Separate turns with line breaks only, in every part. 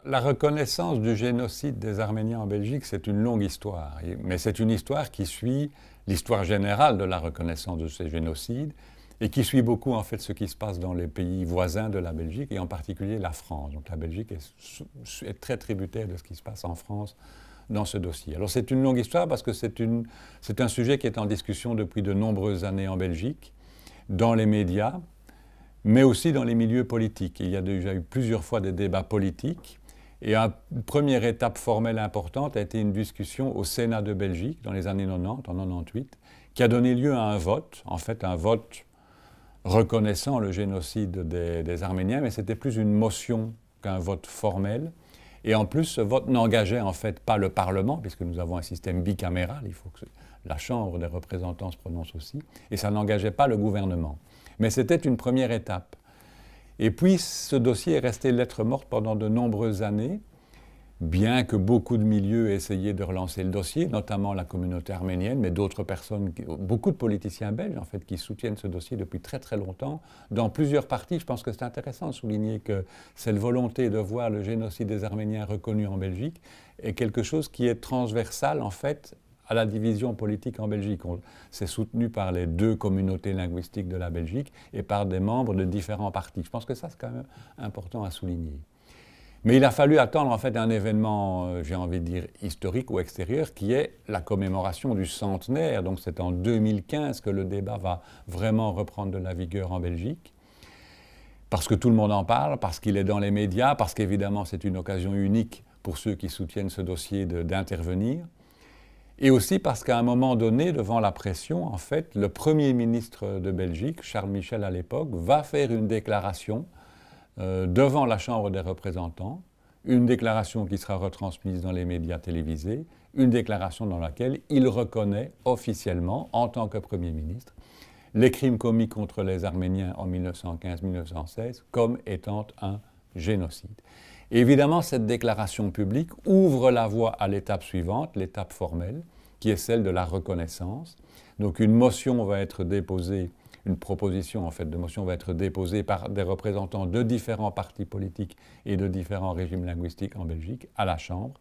La reconnaissance du génocide des Arméniens en Belgique, c'est une longue histoire. Mais c'est une histoire qui suit l'histoire générale de la reconnaissance de ces génocides et qui suit beaucoup en fait ce qui se passe dans les pays voisins de la Belgique et en particulier la France. Donc la Belgique est très tributaire de ce qui se passe en France dans ce dossier. Alors c'est une longue histoire parce que c'est un sujet qui est en discussion depuis de nombreuses années en Belgique, dans les médias, mais aussi dans les milieux politiques. Il y a déjà eu plusieurs fois des débats politiques. Et une première étape formelle importante a été une discussion au Sénat de Belgique dans les années 90, en 98, qui a donné lieu à un vote, en fait un vote reconnaissant le génocide des Arméniens, mais c'était plus une motion qu'un vote formel. Et en plus, ce vote n'engageait en fait pas le Parlement, puisque nous avons un système bicaméral, il faut que la Chambre des représentants se prononce aussi, et ça n'engageait pas le gouvernement. Mais c'était une première étape. Et puis, ce dossier est resté lettre morte pendant de nombreuses années, bien que beaucoup de milieux aient essayé de relancer le dossier, notamment la communauté arménienne, mais d'autres personnes, beaucoup de politiciens belges, en fait, qui soutiennent ce dossier depuis très très longtemps, dans plusieurs partis. Je pense que c'est intéressant de souligner que cette volonté de voir le génocide des Arméniens reconnu en Belgique est quelque chose qui est transversal, en fait, à la division politique en Belgique. C'est soutenu par les deux communautés linguistiques de la Belgique et par des membres de différents partis. Je pense que ça, c'est quand même important à souligner. Mais il a fallu attendre en fait un événement, j'ai envie de dire, historique ou extérieur, qui est la commémoration du centenaire. Donc c'est en 2015 que le débat va vraiment reprendre de la vigueur en Belgique. Parce que tout le monde en parle, parce qu'il est dans les médias, parce qu'évidemment c'est une occasion unique pour ceux qui soutiennent ce dossier d'intervenir. Et aussi parce qu'à un moment donné, devant la pression, en fait, le Premier ministre de Belgique, Charles Michel à l'époque, va faire une déclaration devant la Chambre des représentants, une déclaration qui sera retransmise dans les médias télévisés, une déclaration dans laquelle il reconnaît officiellement, en tant que Premier ministre, les crimes commis contre les Arméniens en 1915-1916 comme étant un génocide. Et évidemment, cette déclaration publique ouvre la voie à l'étape suivante, l'étape formelle, qui est celle de la reconnaissance. Donc une motion va être déposée, une proposition en fait de motion va être déposée par des représentants de différents partis politiques et de différents régimes linguistiques en Belgique à la Chambre.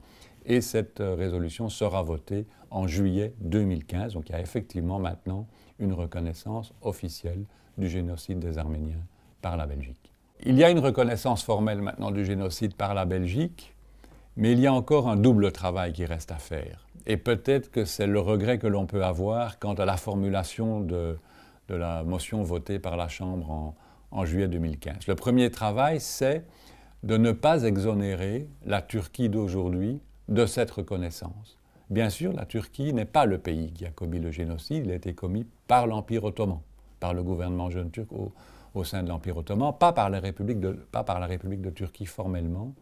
Et cette résolution sera votée en juillet 2015. Donc il y a effectivement maintenant une reconnaissance officielle du génocide des Arméniens par la Belgique. Il y a une reconnaissance formelle maintenant du génocide par la Belgique, mais il y a encore un double travail qui reste à faire. Et peut-être que c'est le regret que l'on peut avoir quant à la formulation de la motion votée par la Chambre en juillet 2015. Le premier travail, c'est de ne pas exonérer la Turquie d'aujourd'hui de cette reconnaissance. Bien sûr, la Turquie n'est pas le pays qui a commis le génocide, il a été commis par l'Empire ottoman, par le gouvernement jeune turc au sein de l'Empire ottoman, pas par la République de Turquie formellement,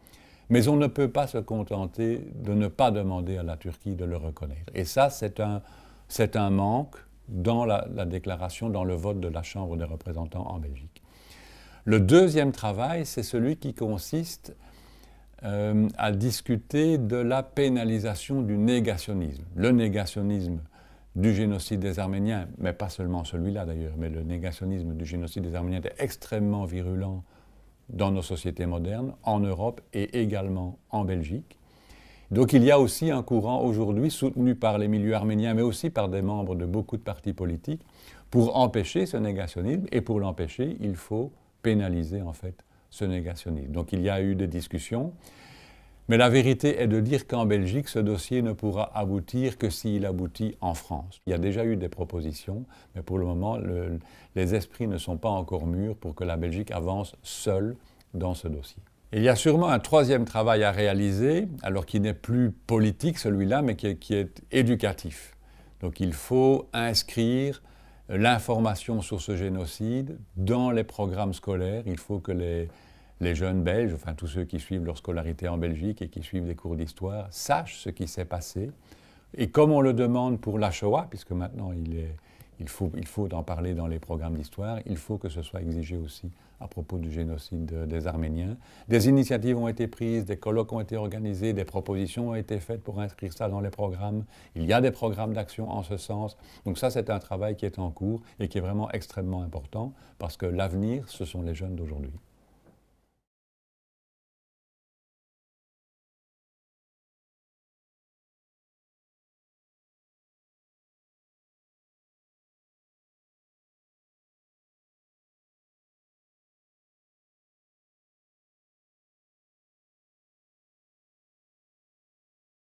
mais on ne peut pas se contenter de ne pas demander à la Turquie de le reconnaître. Et ça, c'est un manque dans la déclaration, dans le vote de la Chambre des représentants en Belgique. Le deuxième travail, c'est celui qui consiste à discuter de la pénalisation du négationnisme. Le négationnisme du génocide des Arméniens, mais pas seulement celui-là d'ailleurs, mais le négationnisme du génocide des Arméniens est extrêmement virulent dans nos sociétés modernes, en Europe et également en Belgique. Donc il y a aussi un courant aujourd'hui soutenu par les milieux arméniens, mais aussi par des membres de beaucoup de partis politiques, pour empêcher ce négationnisme, et pour l'empêcher, il faut pénaliser en fait ce négationnisme. Donc il y a eu des discussions. Mais la vérité est de dire qu'en Belgique, ce dossier ne pourra aboutir que s'il aboutit en France. Il y a déjà eu des propositions, mais pour le moment, les esprits ne sont pas encore mûrs pour que la Belgique avance seule dans ce dossier. Il y a sûrement un troisième travail à réaliser, alors qui n'est plus politique celui-là, mais qui est éducatif. Donc il faut inscrire l'information sur ce génocide dans les programmes scolaires. Il faut que les jeunes Belges, enfin tous ceux qui suivent leur scolarité en Belgique et qui suivent des cours d'histoire, sachent ce qui s'est passé. Et comme on le demande pour la Shoah, puisque maintenant il faut en parler dans les programmes d'histoire, il faut que ce soit exigé aussi à propos du génocide des Arméniens. Des initiatives ont été prises, des colloques ont été organisés, des propositions ont été faites pour inscrire ça dans les programmes. Il y a des programmes d'action en ce sens. Donc ça, c'est un travail qui est en cours et qui est vraiment extrêmement important parce que l'avenir, ce sont les jeunes d'aujourd'hui.